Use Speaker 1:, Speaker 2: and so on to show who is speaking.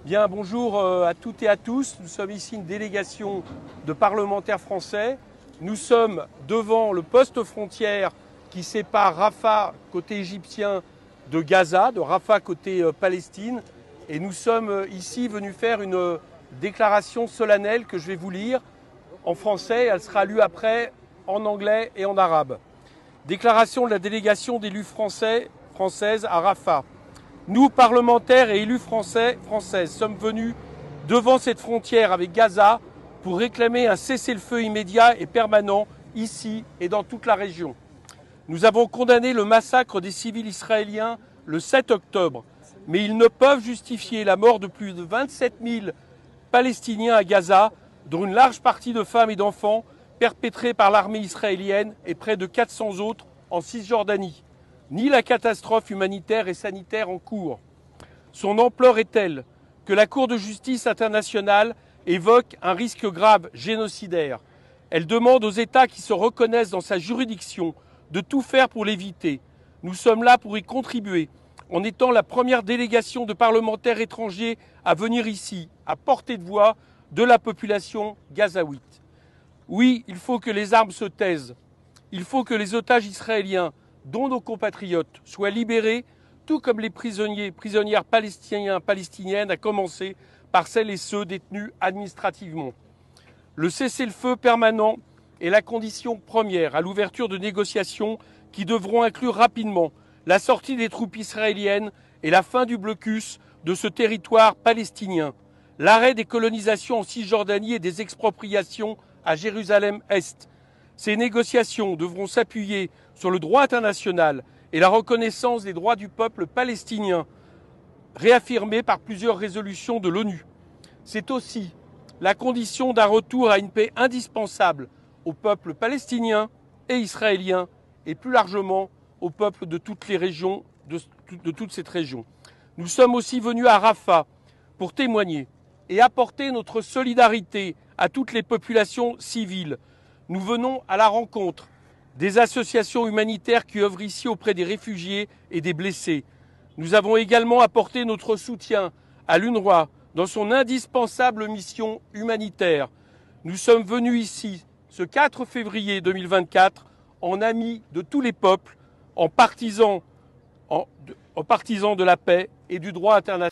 Speaker 1: Bien, bonjour à toutes et à tous. Nous sommes ici une délégation de parlementaires français. Nous sommes devant le poste frontière qui sépare Rafah, côté égyptien, de Gaza, de Rafah, côté Palestine. Et nous sommes ici venus faire une déclaration solennelle que je vais vous lire en français. Elle sera lue après en anglais et en arabe. Déclaration de la délégation d'élus françaises à Rafah. Nous, parlementaires et élus françaises, sommes venus devant cette frontière avec Gaza pour réclamer un cessez-le-feu immédiat et permanent ici et dans toute la région. Nous avons condamné le massacre des civils israéliens le 7 octobre, mais ils ne peuvent justifier la mort de plus de 27 000 Palestiniens à Gaza, dont une large partie de femmes et d'enfants, perpétrée par l'armée israélienne et près de 400 autres en Cisjordanie, ni la catastrophe humanitaire et sanitaire en cours. Son ampleur est telle que la Cour de justice internationale évoque un risque grave génocidaire. Elle demande aux États qui se reconnaissent dans sa juridiction de tout faire pour l'éviter. Nous sommes là pour y contribuer, en étant la première délégation de parlementaires étrangers à venir ici, à portée de voix de la population gazaouite. Oui, il faut que les armes se taisent. Il faut que les otages israéliens, dont nos compatriotes, soient libérés, tout comme les prisonnières palestiniennes, à commencer par celles et ceux détenus administrativement. Le cessez-le-feu permanent est la condition première à l'ouverture de négociations qui devront inclure rapidement la sortie des troupes israéliennes et la fin du blocus de ce territoire palestinien, l'arrêt des colonisations en Cisjordanie et des expropriations à Jérusalem-Est. Ces négociations devront s'appuyer sur le droit international et la reconnaissance des droits du peuple palestinien, réaffirmés par plusieurs résolutions de l'ONU. C'est aussi la condition d'un retour à une paix indispensable au peuple palestinien et israélien et plus largement au peuple de toutes les régions, de toute cette région. Nous sommes aussi venus à Rafah pour témoigner et apporter notre solidarité à toutes les populations civiles. Nous venons à la rencontre des associations humanitaires qui œuvrent ici auprès des réfugiés et des blessés. Nous avons également apporté notre soutien à l'UNRWA dans son indispensable mission humanitaire. Nous sommes venus ici ce 4 février 2024 en amis de tous les peuples, en partisans de la paix et du droit international.